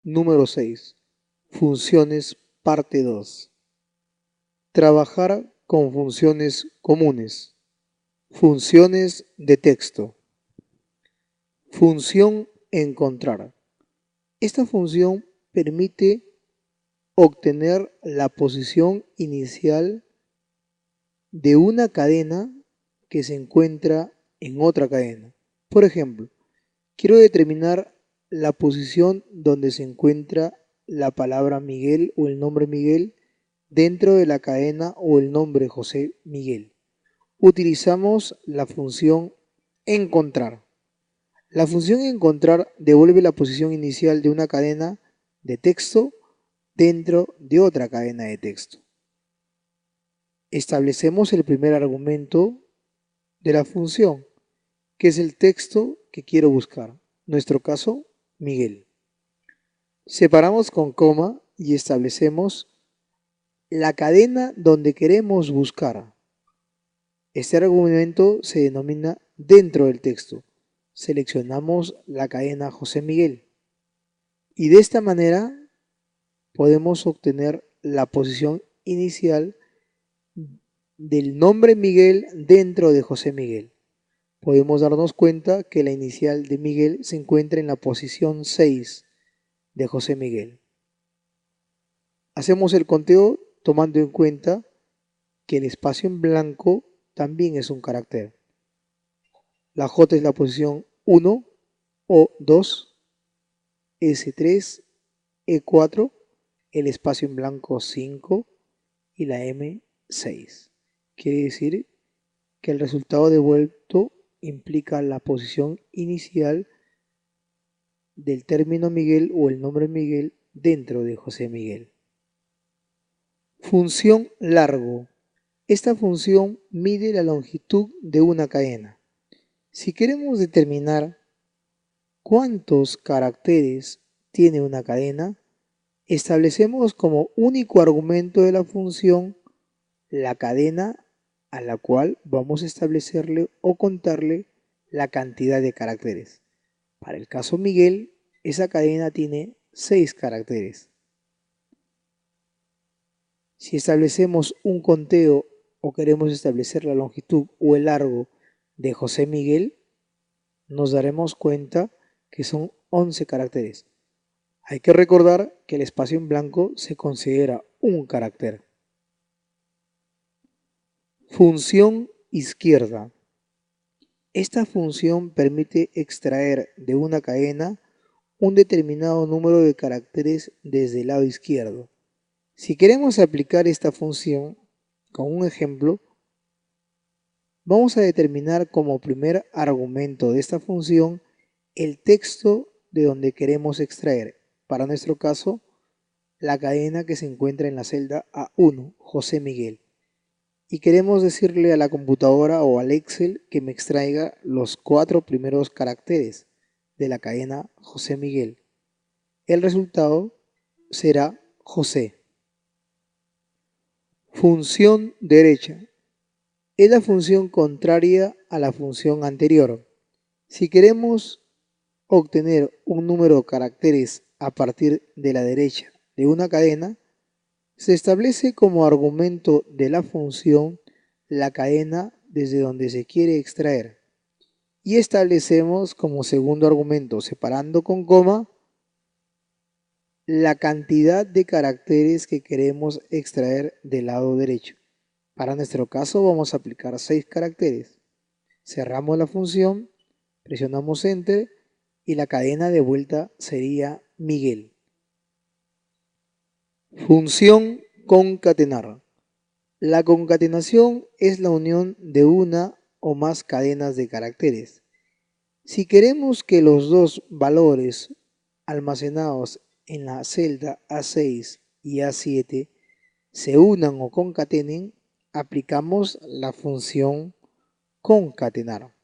Número 6. Funciones, parte 2. Trabajar con funciones comunes. Funciones de texto. Función encontrar. Esta función permite obtener la posición inicial de una cadena que se encuentra en otra cadena. Por ejemplo, quiero determinar la posición donde se encuentra la palabra Miguel o el nombre Miguel dentro de la cadena o el nombre José Miguel. Utilizamos la función encontrar. La función encontrar devuelve la posición inicial de una cadena de texto dentro de otra cadena de texto. Establecemos el primer argumento de la función, que es el texto que quiero buscar. En nuestro caso, Miguel. Separamos con coma y establecemos la cadena donde queremos buscar. Este argumento se denomina dentro del texto. Seleccionamos la cadena José Miguel. Y de esta manera podemos obtener la posición inicial del nombre Miguel dentro de José Miguel. Podemos darnos cuenta que la inicial de Miguel se encuentra en la posición 6 de José Miguel. Hacemos el conteo tomando en cuenta que el espacio en blanco también es un carácter. La J es la posición 1, O2, S3, E4, el espacio en blanco 5 y la M 6. Quiere decir que el resultado devuelto implica la posición inicial del término Miguel o el nombre Miguel dentro de José Miguel. Función largo. Esta función mide la longitud de una cadena. Si queremos determinar cuántos caracteres tiene una cadena, establecemos como único argumento de la función la cadena a la cual vamos a establecerle o contarle la cantidad de caracteres. Para el caso Miguel, esa cadena tiene 6 caracteres. Si establecemos un conteo o queremos establecer la longitud o el largo de José Miguel, nos daremos cuenta que son 11 caracteres. Hay que recordar que el espacio en blanco se considera un carácter. Función izquierda. Esta función permite extraer de una cadena un determinado número de caracteres desde el lado izquierdo. Si queremos aplicar esta función con un ejemplo, vamos a determinar como primer argumento de esta función el texto de donde queremos extraer. Para nuestro caso, la cadena que se encuentra en la celda A1, José Miguel. Y queremos decirle a la computadora o al Excel que me extraiga los 4 primeros caracteres de la cadena José Miguel. El resultado será José. Función derecha. Es la función contraria a la función anterior. Si queremos obtener un número de caracteres a partir de la derecha de una cadena, se establece como argumento de la función la cadena desde donde se quiere extraer y establecemos como segundo argumento, separando con coma, la cantidad de caracteres que queremos extraer del lado derecho. Para nuestro caso vamos a aplicar 6 caracteres. Cerramos la función, presionamos Enter y la cadena de vuelta sería Miguel. Función concatenar. La concatenación es la unión de una o más cadenas de caracteres. Si queremos que los dos valores almacenados en la celda A6 y A7 se unan o concatenen, aplicamos la función concatenar.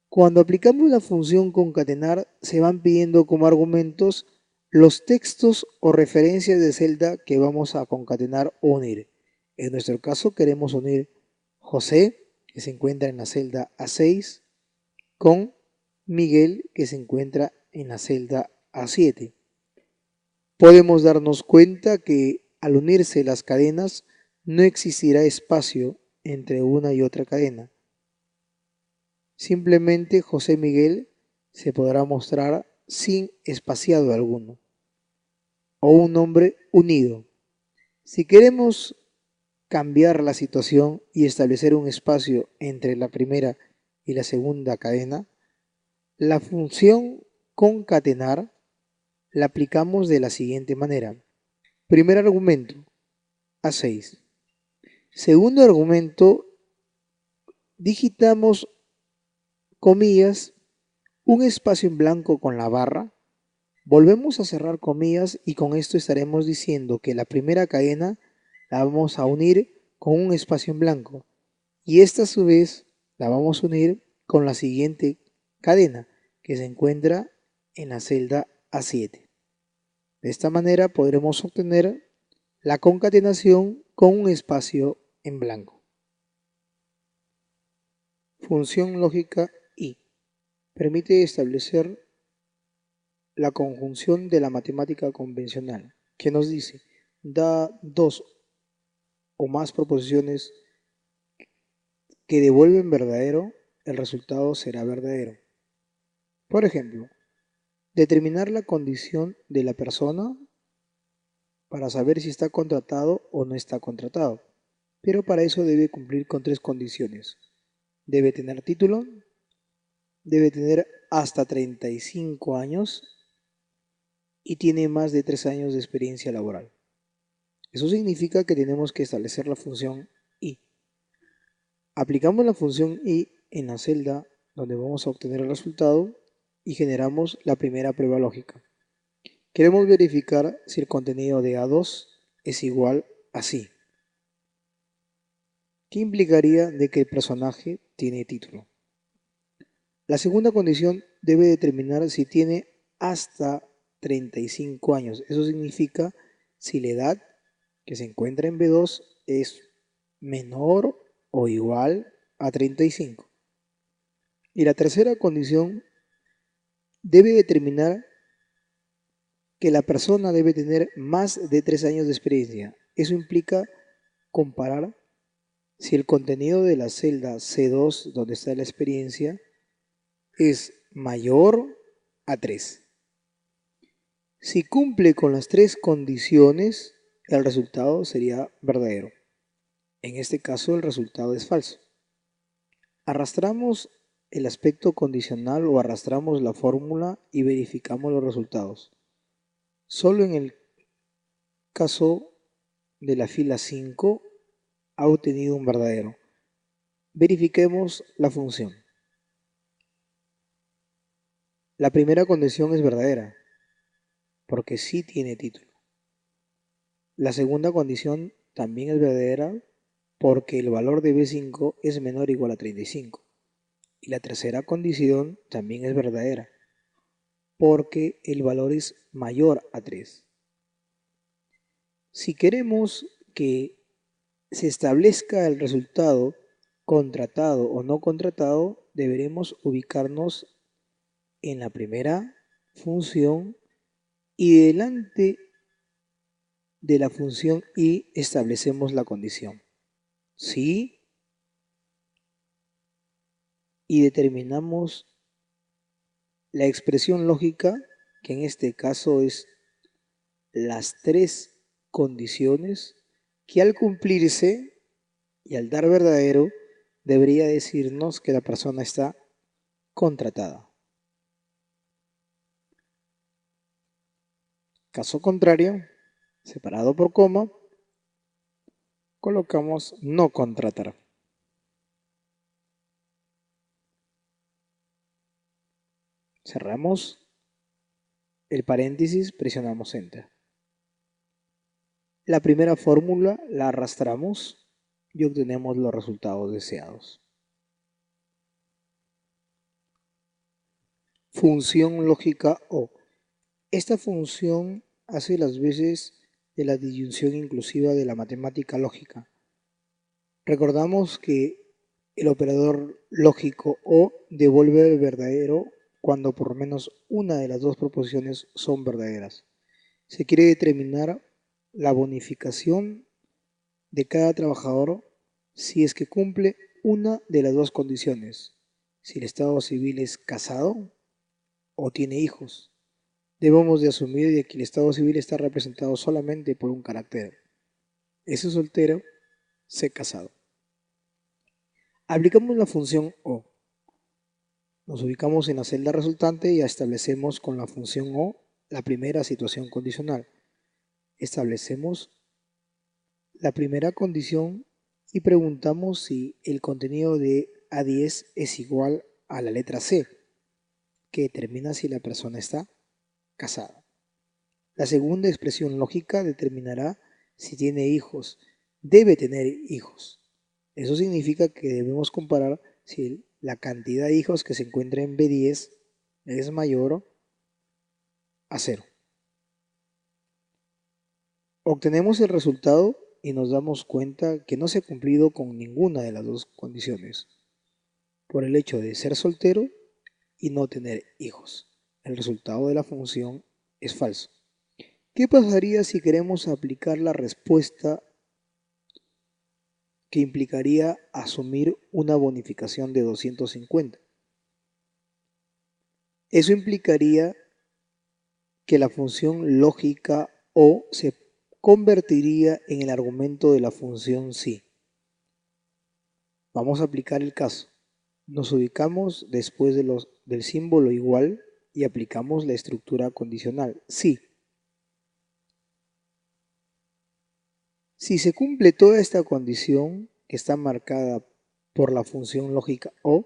Cuando aplicamos la función concatenar, se van pidiendo como argumentos los textos o referencias de celda que vamos a concatenar o unir. En nuestro caso queremos unir José, que se encuentra en la celda A6, con Miguel, que se encuentra en la celda A7. podemos darnos cuenta que al unirse las cadenas no existirá espacio entre una y otra cadena. Simplemente José Miguel se podrá mostrar sin espaciado alguno, o un nombre unido. Si queremos cambiar la situación y establecer un espacio entre la primera y la segunda cadena, la función concatenar la aplicamos de la siguiente manera. Primer argumento, A6. Segundo argumento, digitamos comillas, un espacio en blanco con la barra, volvemos a cerrar comillas y con esto estaremos diciendo que la primera cadena la vamos a unir con un espacio en blanco y esta a su vez la vamos a unir con la siguiente cadena que se encuentra en la celda A7. De esta manera podremos obtener la concatenación con un espacio en blanco. Función lógica I. Permite establecer la conjunción de la matemática convencional, que nos dice, da dos o más proposiciones que devuelven verdadero, el resultado será verdadero. Por ejemplo, determinar la condición de la persona para saber si está contratado o no está contratado, pero para eso debe cumplir con tres condiciones. Debe tener título, debe tener hasta 35 años y tiene más de 3 años de experiencia laboral. Eso significa que tenemos que establecer la función I. Aplicamos la función I en la celda donde vamos a obtener el resultado y generamos la primera prueba lógica. Queremos verificar si el contenido de A2 es igual a sí. ¿Qué implicaría de que el personaje tiene título? La segunda condición debe determinar si tiene hasta 35 años. Eso significa si la edad que se encuentra en B2 es menor o igual a 35. Y la tercera condición debe determinar que la persona debe tener más de 3 años de experiencia. Eso implica comparar si el contenido de la celda C2, donde está la experiencia, es mayor a 3. Si cumple con las tres condiciones, el resultado sería verdadero. En este caso, el resultado es falso. Arrastramos el aspecto condicional o arrastramos la fórmula y verificamos los resultados. Solo en el caso de la fila 5 ha obtenido un verdadero. Verifiquemos la función. La primera condición es verdadera, porque sí tiene título. La segunda condición también es verdadera, porque el valor de B5 es menor o igual a 35. Y la tercera condición también es verdadera, porque el valor es mayor a 3. Si queremos que se establezca el resultado contratado o no contratado, deberemos ubicarnos en la primera función y delante de la función y establecemos la condición. Sí, y determinamos la expresión lógica, que en este caso es las tres condiciones, que al cumplirse y al dar verdadero, debería decirnos que la persona está contratada. Caso contrario, separado por coma, colocamos no contratar. Cerramos el paréntesis, presionamos Enter. La primera fórmula la arrastramos y obtenemos los resultados deseados. Función lógica O. Esta función hace las veces de la disyunción inclusiva de la matemática lógica. Recordamos que el operador lógico O devuelve verdadero cuando por lo menos una de las dos proposiciones son verdaderas. Se quiere determinar la bonificación de cada trabajador si es que cumple una de las dos condiciones. Si el estado civil es casado o tiene hijos. Debemos de asumir de que el estado civil está representado solamente por un carácter. S soltero, C casado. Aplicamos la función O. Nos ubicamos en la celda resultante y establecemos con la función O la primera situación condicional. Establecemos la primera condición y preguntamos si el contenido de A10 es igual a la letra C, que determina si la persona está casada. La segunda expresión lógica determinará si tiene hijos. Debe tener hijos. Eso significa que debemos comparar si la cantidad de hijos que se encuentra en B10 es mayor a 0. Obtenemos el resultado y nos damos cuenta que no se ha cumplido con ninguna de las dos condiciones, por el hecho de ser soltero y no tener hijos. El resultado de la función es falso. ¿Qué pasaría si queremos aplicar la respuesta que implicaría asumir una bonificación de 250? Eso implicaría que la función lógica O se convertiría en el argumento de la función sí. Vamos a aplicar el caso. Nos ubicamos después del símbolo igual y aplicamos la estructura condicional sí. Si se cumple toda esta condición que está marcada por la función lógica O,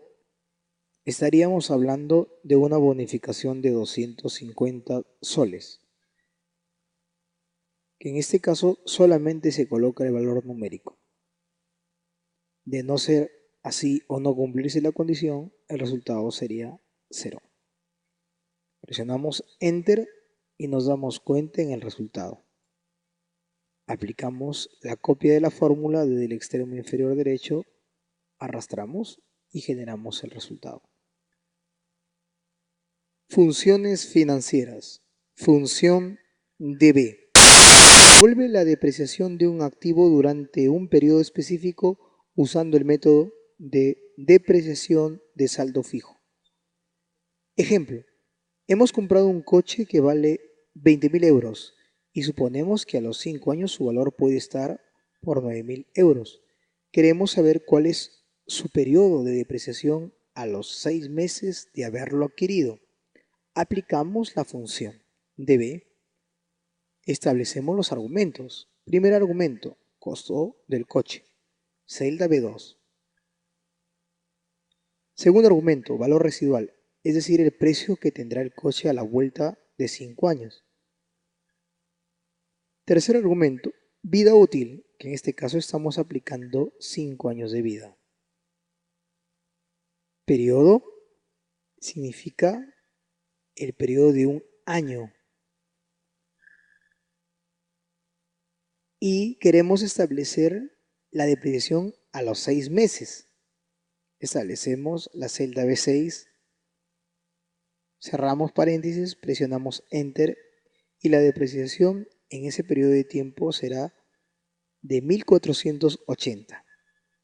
estaríamos hablando de una bonificación de 250 soles, que en este caso solamente se coloca el valor numérico. De no ser así o no cumplirse la condición, el resultado sería 0. Presionamos Enter y nos damos cuenta en el resultado. Aplicamos la copia de la fórmula desde el extremo inferior derecho, arrastramos y generamos el resultado. Funciones financieras. Función DB. Devuelve la depreciación de un activo durante un periodo específico usando el método de depreciación de saldo fijo. Ejemplo, hemos comprado un coche que vale 20.000 euros y suponemos que a los 5 años su valor puede estar por 9.000 euros. Queremos saber cuál es su periodo de depreciación a los 6 meses de haberlo adquirido. Aplicamos la función DB. Establecemos los argumentos. Primer argumento, costo del coche. Celda B2. Segundo argumento, valor residual, es decir, el precio que tendrá el coche a la vuelta de 5 años. Tercer argumento, vida útil, que en este caso estamos aplicando 5 años de vida. Periodo significa el periodo de un año. Y queremos establecer la depreciación a los 6 meses. Establecemos la celda B6, cerramos paréntesis, presionamos Enter y la depreciación en ese periodo de tiempo será de 1.480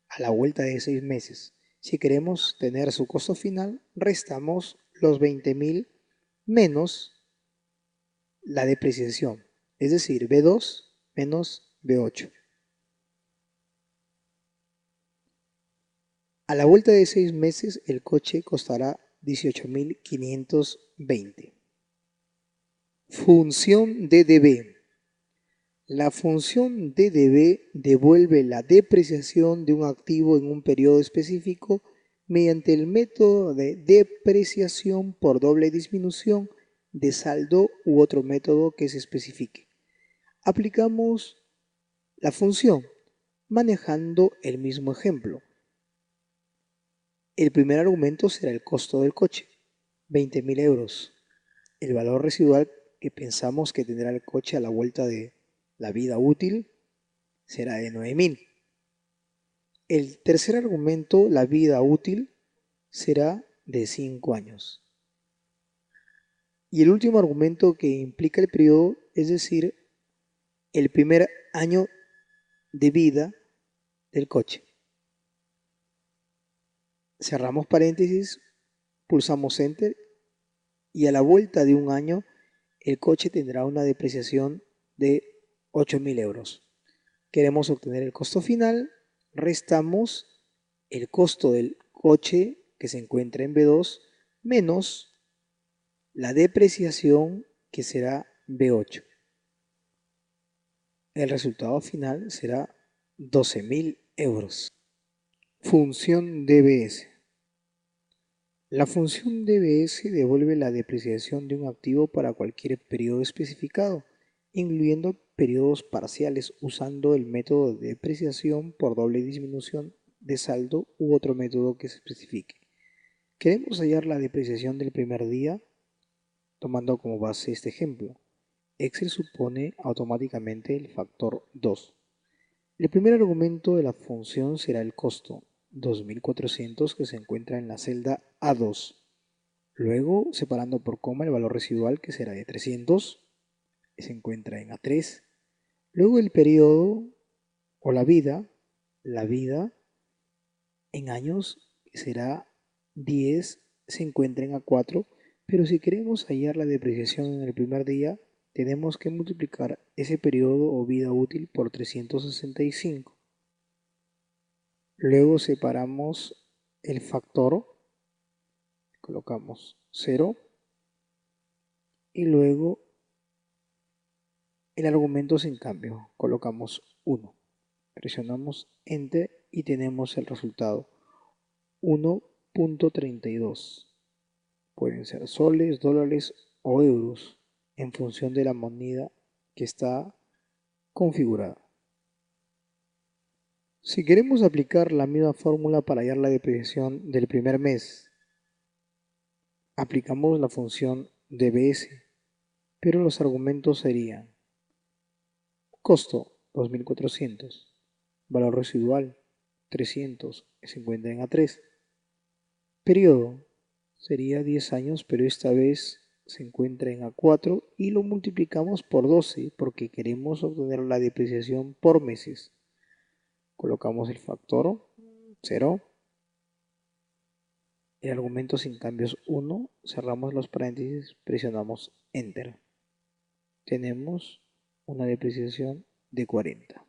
a la vuelta de 6 meses. Si queremos tener su costo final, restamos los 20.000 menos la depreciación, es decir, B2 menos B8. A la vuelta de 6 meses el coche costará 18.520. Función DDB. La función DDB devuelve la depreciación de un activo en un periodo específico mediante el método de depreciación por doble disminución de saldo u otro método que se especifique. Aplicamos la función manejando el mismo ejemplo. El primer argumento será el costo del coche, 20.000 euros. El valor residual que pensamos que tendrá el coche a la vuelta de la vida útil será de 9.000. El tercer argumento, la vida útil, será de 5 años. Y el último argumento que implica el periodo es decir, el primer año de vida del coche. Cerramos paréntesis, pulsamos Enter y a la vuelta de un año el coche tendrá una depreciación de 8.000 euros. Queremos obtener el costo final, restamos el costo del coche que se encuentra en B2 menos la depreciación que será B8. El resultado final será 12.000 euros. Función DBS. La función DBS devuelve la depreciación de un activo para cualquier periodo especificado, incluyendo periodos parciales, usando el método de depreciación por doble disminución de saldo u otro método que se especifique. Queremos hallar la depreciación del primer día tomando como base este ejemplo. Excel supone automáticamente el factor 2. El primer argumento de la función será el costo, 2.400, que se encuentra en la celda A2. Luego, separando por coma el valor residual, que será de 300, que se encuentra en A3. Luego el periodo o la vida en años, que será 10, se encuentra en A4. Pero si queremos hallar la depreciación en el primer día, tenemos que multiplicar ese periodo o vida útil por 365. Luego separamos el factor, colocamos 0 y luego el argumento sin cambio, colocamos 1. Presionamos Enter y tenemos el resultado 1.32. Pueden ser soles, dólares o euros en función de la moneda que está configurada. Si queremos aplicar la misma fórmula para hallar la depreciación del primer mes, aplicamos la función DBS, pero los argumentos serían costo 2.400, valor residual 300, que se encuentra en A3, periodo sería 10 años, pero esta vez se encuentra en A4 y lo multiplicamos por 12 porque queremos obtener la depreciación por meses. Colocamos el factor 0, el argumento sin cambios 1, cerramos los paréntesis, presionamos Enter. Tenemos una depreciación de 40.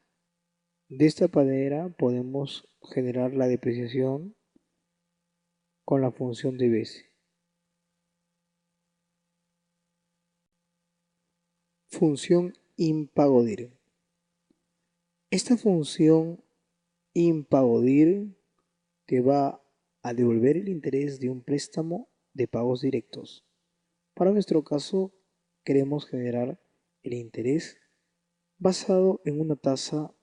De esta manera podemos generar la depreciación con la función de DBS. Función IMPAGODIR. Esta función IMPAGODIR te va a devolver el interés de un préstamo de pagos directos. Para nuestro caso, queremos generar el interés basado en una tasa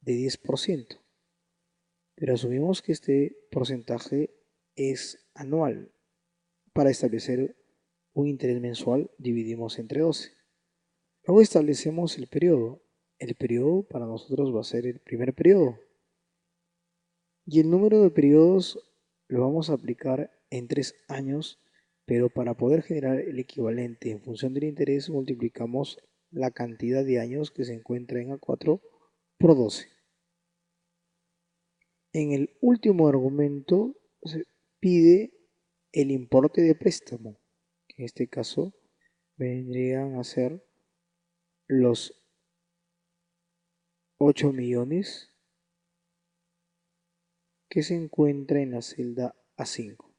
de 10%, pero asumimos que este porcentaje es anual. Para establecer un interés mensual, dividimos entre 12. Luego establecemos el periodo. El periodo para nosotros va a ser el primer periodo. Y el número de periodos lo vamos a aplicar en 3 años, pero para poder generar el equivalente en función del interés multiplicamos la cantidad de años que se encuentra en A4 por 12. En el último argumento se pide el importe de préstamo, que en este caso vendrían a ser los 8 millones que se encuentra en la celda A5.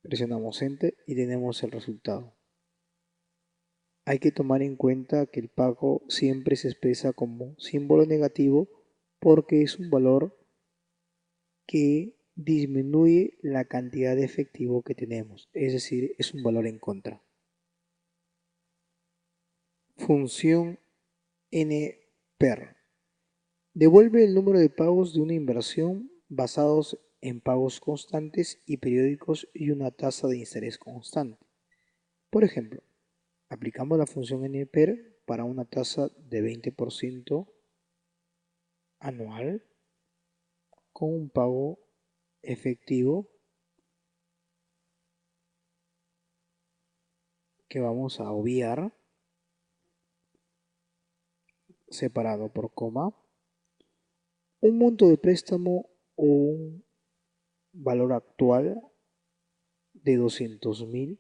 Presionamos Enter y tenemos el resultado. Hay que tomar en cuenta que el pago siempre se expresa como símbolo negativo porque es un valor que disminuye la cantidad de efectivo que tenemos, es decir, es un valor en contra. Función NPER. Devuelve el número de pagos de una inversión basados en pagos constantes y periódicos y una tasa de interés constante. Por ejemplo, aplicamos la función NPER para una tasa de 20% anual con un pago efectivo que vamos a obviar separado por coma, un monto de préstamo o un valor actual de 200.000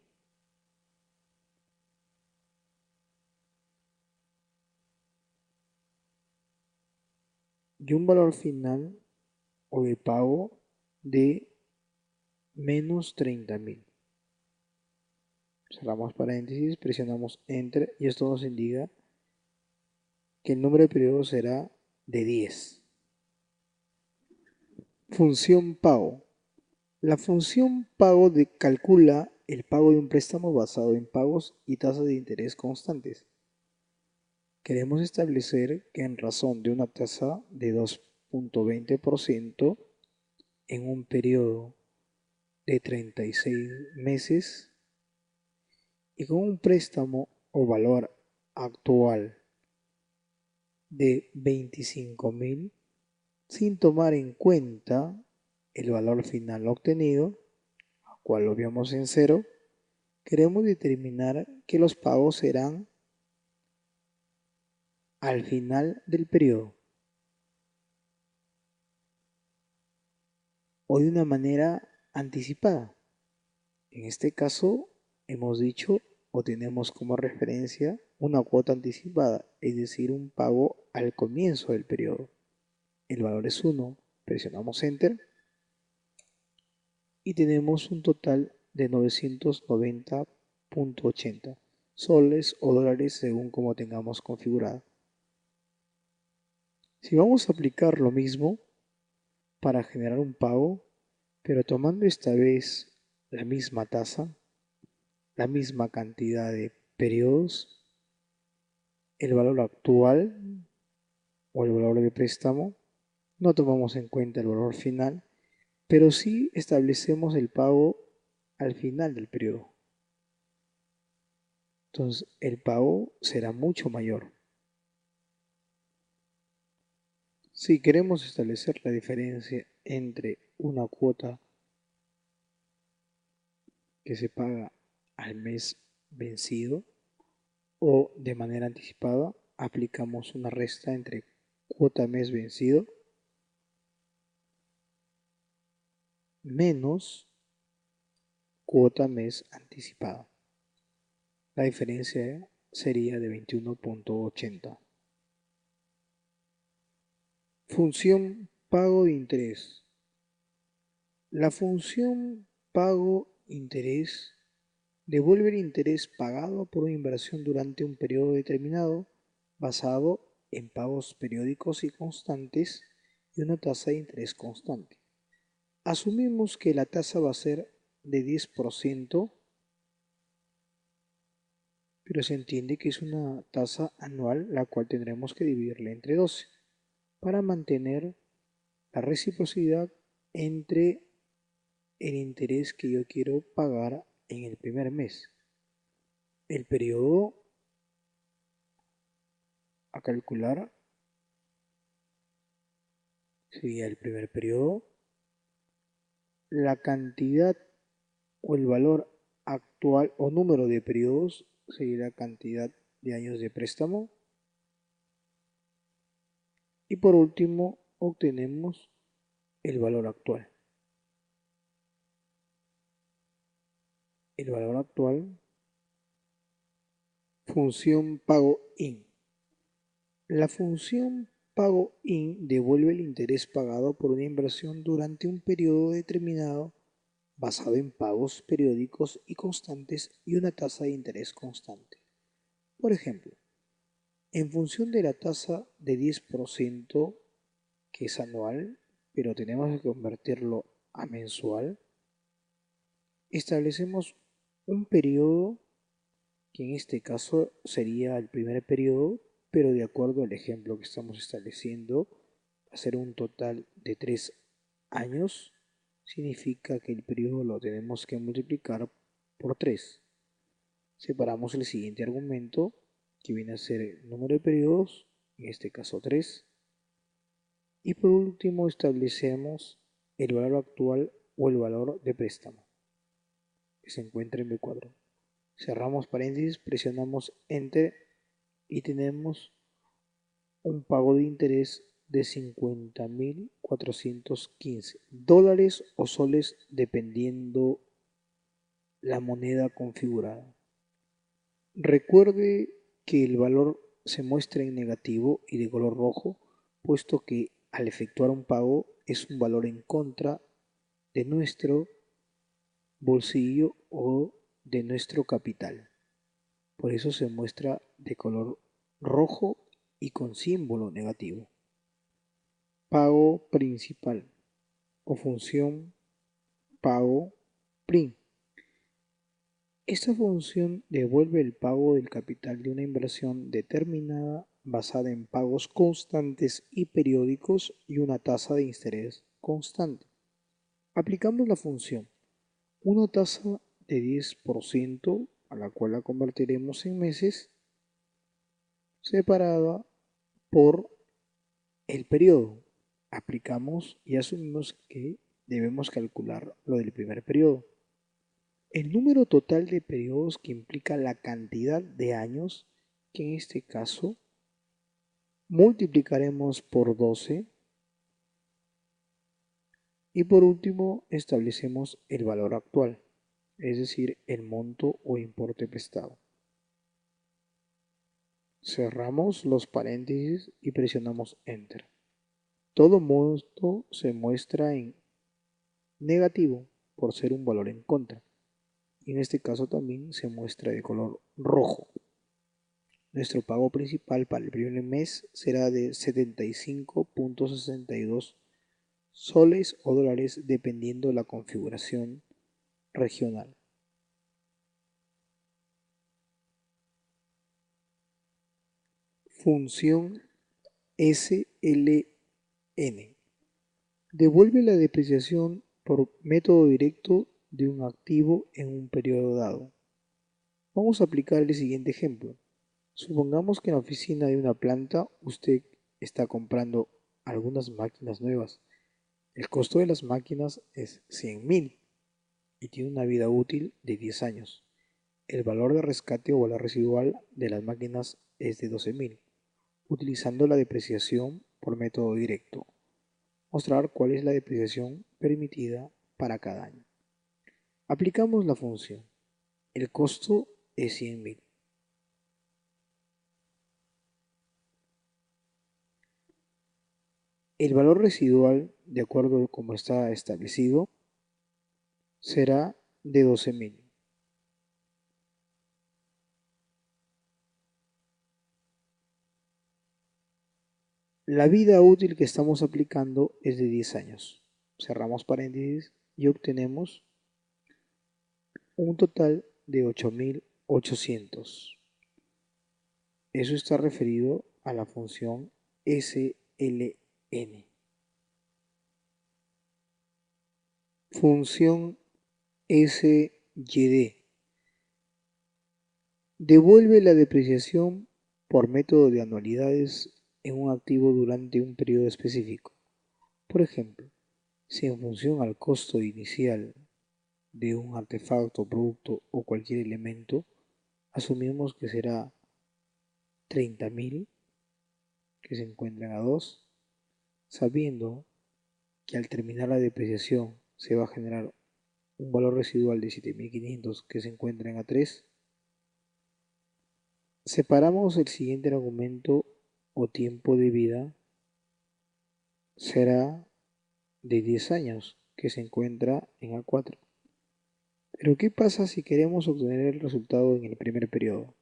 y un valor final o de pago de menos 30.000. Cerramos paréntesis, presionamos Enter y esto nos indica que el número de periodos será de 10. Función pago. La función pago calcula el pago de un préstamo basado en pagos y tasas de interés constantes. Queremos establecer que en razón de una tasa de 2.20% en un periodo de 36 meses y con un préstamo o valor actual de 25.000, sin tomar en cuenta el valor final obtenido, al cual lo vemos en cero, queremos determinar que los pagos serán al final del periodo o de una manera anticipada. En este caso, hemos dicho o tenemos como referencia una cuota anticipada, es decir, un pago al comienzo del periodo. El valor es 1, presionamos Enter y tenemos un total de 990.80 soles o dólares según como tengamos configurada. Si vamos a aplicar lo mismo para generar un pago, pero tomando esta vez la misma tasa, la misma cantidad de periodos, el valor actual o el valor de préstamo, no tomamos en cuenta el valor final, pero sí establecemos el pago al final del periodo. Entonces el pago será mucho mayor. Si queremos establecer la diferencia entre una cuota que se paga al mes vencido o de manera anticipada, aplicamos una resta entre cuota mes vencido menos cuota mes anticipada. La diferencia sería de 21.80. Función pago de interés. La función pago interés devuelve el interés pagado por una inversión durante un periodo determinado basado en pagos periódicos y constantes y una tasa de interés constante. Asumimos que la tasa va a ser de 10%, pero se entiende que es una tasa anual la cual tendremos que dividirla entre 12 para mantener la reciprocidad entre el interés que yo quiero pagar en el primer mes. El periodo a calcular sería el primer periodo, la cantidad o el valor actual o número de periodos sería la cantidad de años de préstamo y por último obtenemos el valor actual. El valor actual, función pago IN. La función pago IN devuelve el interés pagado por una inversión durante un periodo determinado basado en pagos periódicos y constantes y una tasa de interés constante. Por ejemplo, en función de la tasa de 10% que es anual, pero tenemos que convertirlo a mensual, establecemos un periodo que en este caso sería el primer periodo, pero de acuerdo al ejemplo que estamos estableciendo, va a ser un total de 3 años, significa que el periodo lo tenemos que multiplicar por 3. Separamos el siguiente argumento, que viene a ser el número de periodos, en este caso 3. Y por último establecemos el valor actual o el valor de préstamo, que se encuentra en B4. Cerramos paréntesis, presionamos Enter y tenemos un pago de interés de 50.415 dólares o soles dependiendo la moneda configurada. Recuerde que el valor se muestra en negativo y de color rojo, puesto que al efectuar un pago es un valor en contra de nuestro bolsillo o de nuestro capital. Por eso se muestra de color rojo y con símbolo negativo. Pago principal o función pago prim. Esta función devuelve el pago del capital de una inversión determinada basada en pagos constantes y periódicos y una tasa de interés constante. Aplicamos la función, una tasa de 10% a la cual la convertiremos en meses, separada por el periodo. Aplicamos y asumimos que debemos calcular lo del primer periodo. El número total de periodos que implica la cantidad de años, que en este caso multiplicaremos por 12. Y por último establecemos el valor actual, es decir, el monto o importe prestado. Cerramos los paréntesis y presionamos Enter. Todo monto se muestra en negativo por ser un valor en contra. Y en este caso también se muestra de color rojo. Nuestro pago principal para el primer mes será de 75.62 soles o dólares dependiendo la configuración regional. Función SLN. Devuelve la depreciación por método directo de un activo en un periodo dado. Vamos a aplicar el siguiente ejemplo. Supongamos que en la oficina de una planta usted está comprando algunas máquinas nuevas. El costo de las máquinas es 100.000 y tiene una vida útil de 10 años. El valor de rescate o valor residual de las máquinas es de 12.000. Utilizando la depreciación por método directo. Mostrar cuál es la depreciación permitida para cada año. Aplicamos la función. El costo es 100.000. El valor residual, de acuerdo a como está establecido, será de 12.000. La vida útil que estamos aplicando es de 10 años. Cerramos paréntesis y obtenemos un total de 8.800. Eso está referido a la función SLN. Función SYD. Devuelve la depreciación por método de anualidades en un activo durante un periodo específico. Por ejemplo, si en función al costo inicial de un artefacto, producto o cualquier elemento, asumimos que será 30.000 que se encuentran a 2, sabiendo que al terminar la depreciación se va a generar un valor residual de 7.500 que se encuentran a 3, separamos el siguiente argumento o tiempo de vida será de 10 años que se encuentra en A4. Pero ¿qué pasa si queremos obtener el resultado en el primer periodo?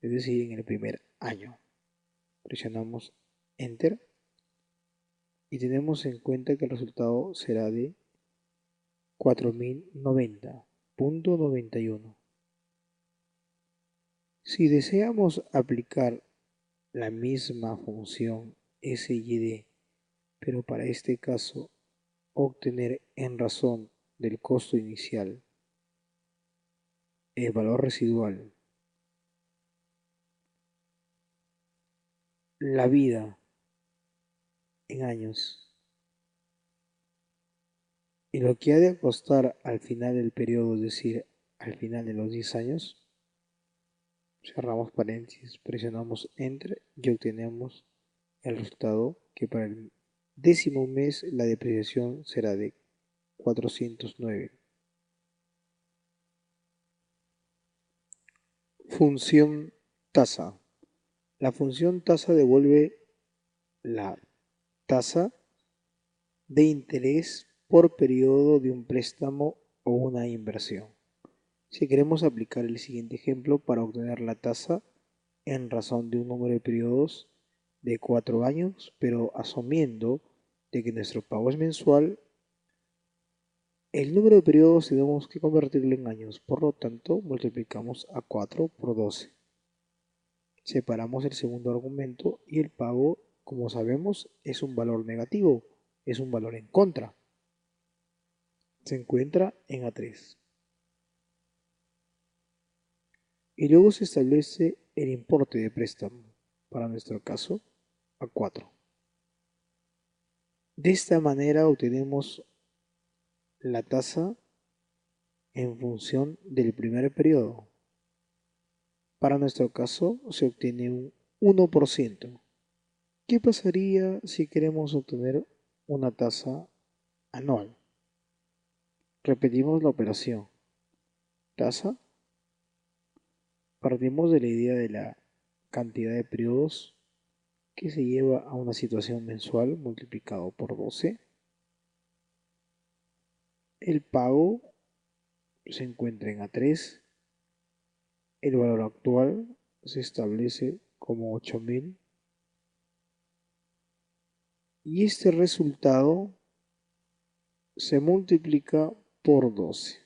Es decir, en el primer año. Presionamos Enter y tenemos en cuenta que el resultado será de 4090.91. Si deseamos aplicar la misma función SYD, pero para este caso obtener en razón del costo inicial el valor residual, la vida en años y lo que ha de costar al final del periodo, es decir, al final de los 10 años, cerramos paréntesis, presionamos Enter y obtenemos el resultado que para el 10º mes la depreciación será de 409. Función tasa. La función tasa devuelve la tasa de interés por periodo de un préstamo o una inversión. Si queremos aplicar el siguiente ejemplo para obtener la tasa en razón de un número de periodos de 4 años, pero asumiendo de que nuestro pago es mensual, el número de periodos tenemos que convertirlo en años, por lo tanto multiplicamos a 4 por 12. Separamos el segundo argumento y el pago, como sabemos, es un valor negativo, es un valor en contra. Se encuentra en A3. Y luego se establece el importe de préstamo, para nuestro caso, A4. De esta manera obtenemos la tasa en función del primer periodo. Para nuestro caso se obtiene un 1%. ¿Qué pasaría si queremos obtener una tasa anual? Repetimos la operación. Tasa. Partimos de la idea de la cantidad de periodos que se lleva a una situación mensual multiplicado por 12. El pago se encuentra en A3. El valor actual se establece como 8.000. Y este resultado se multiplica por 12.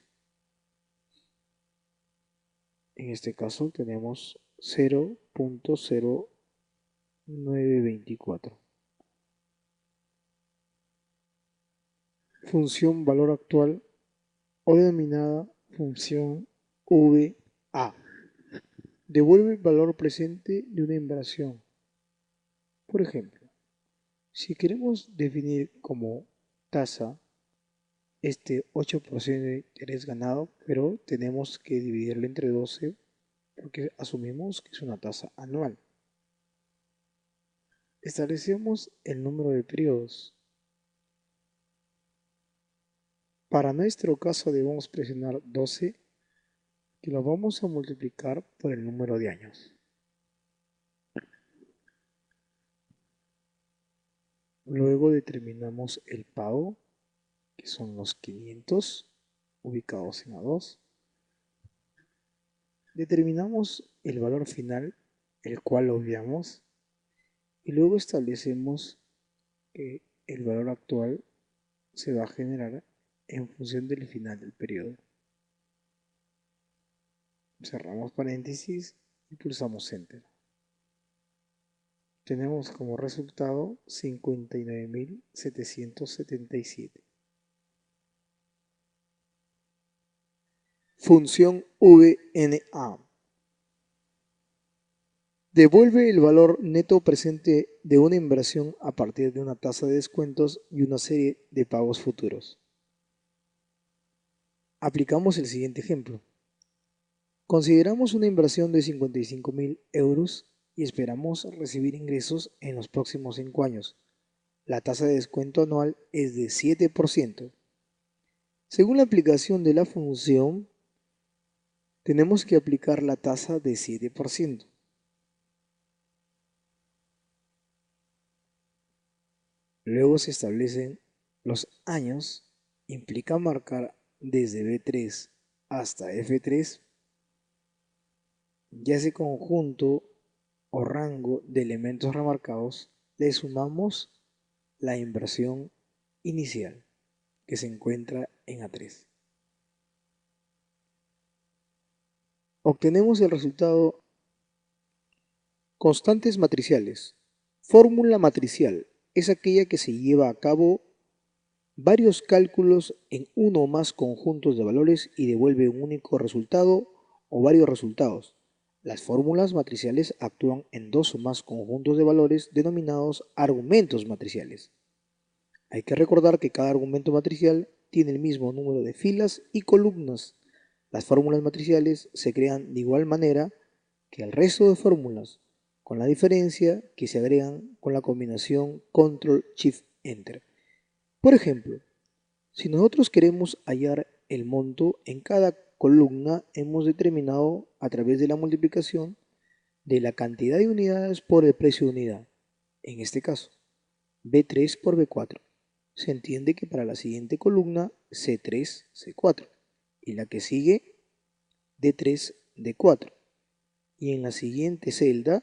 En este caso tenemos 0.0924. Función valor actual o denominada función VA. Devuelve el valor presente de una inversión. Por ejemplo, si queremos definir como tasa este 8% de interés ganado, pero tenemos que dividirlo entre 12 porque asumimos que es una tasa anual. Establecemos el número de periodos. Para nuestro caso debemos presionar 12, que lo vamos a multiplicar por el número de años. Luego determinamos el pago, que son los 500, ubicados en A2. Determinamos el valor final, el cual obviamos, y luego establecemos que el valor actual se va a generar en función del final del periodo. Cerramos paréntesis y pulsamos Enter. Tenemos como resultado 59.777. Función VNA. Devuelve el valor neto presente de una inversión a partir de una tasa de descuentos y una serie de pagos futuros. Aplicamos el siguiente ejemplo. Consideramos una inversión de 55.000 euros y esperamos recibir ingresos en los próximos 5 años. La tasa de descuento anual es de 7%. Según la aplicación de la función, tenemos que aplicar la tasa de 7%. Luego se establecen los años, implica marcar desde B3 hasta F3, y a ese conjunto o rango de elementos remarcados le sumamos la inversión inicial que se encuentra en A3. Obtenemos el resultado constantes matriciales. Fórmula matricial es aquella que se lleva a cabo varios cálculos en uno o más conjuntos de valores y devuelve un único resultado o varios resultados. Las fórmulas matriciales actúan en dos o más conjuntos de valores denominados argumentos matriciales. Hay que recordar que cada argumento matricial tiene el mismo número de filas y columnas. Las fórmulas matriciales se crean de igual manera que el resto de fórmulas, con la diferencia que se agregan con la combinación Control-Shift-Enter. Por ejemplo, si nosotros queremos hallar el monto en cada columna, hemos determinado a través de la multiplicación de la cantidad de unidades por el precio de unidad. En este caso, B3 por B4. Se entiende que para la siguiente columna, C3, C4. Y la que sigue, D3, D4. Y en la siguiente celda,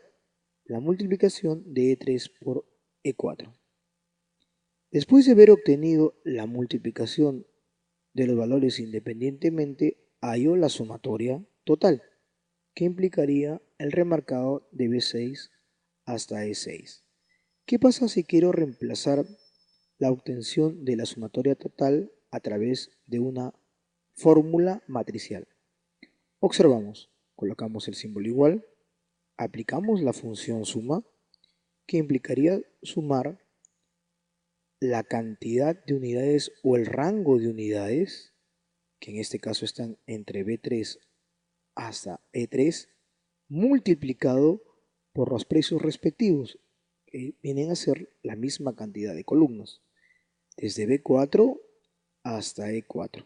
la multiplicación de E3 por E4. Después de haber obtenido la multiplicación de los valores independientemente, hallo la sumatoria total, que implicaría el remarcado de B6 hasta E6. ¿Qué pasa si quiero reemplazar la obtención de la sumatoria total a través de una fórmula matricial? Observamos, colocamos el símbolo igual, aplicamos la función suma, que implicaría sumar la cantidad de unidades o el rango de unidades, que en este caso están entre B3 hasta E3, multiplicado por los precios respectivos, que vienen a ser la misma cantidad de columnas, desde B4 hasta E4.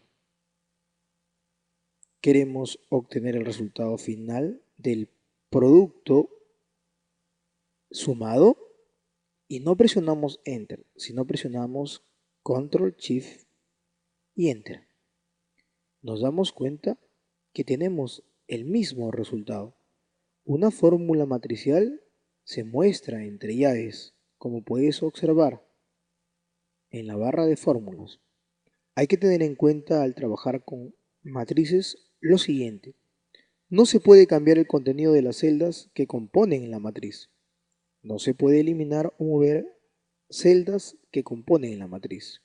Queremos obtener el resultado final del producto sumado y no presionamos Enter, sino presionamos Control, Shift y Enter. Nos damos cuenta que tenemos el mismo resultado. Una fórmula matricial se muestra entre llaves, como puedes observar en la barra de fórmulas. Hay que tener en cuenta al trabajar con matrices lo siguiente. No se puede cambiar el contenido de las celdas que componen la matriz. No se puede eliminar o mover celdas que componen la matriz.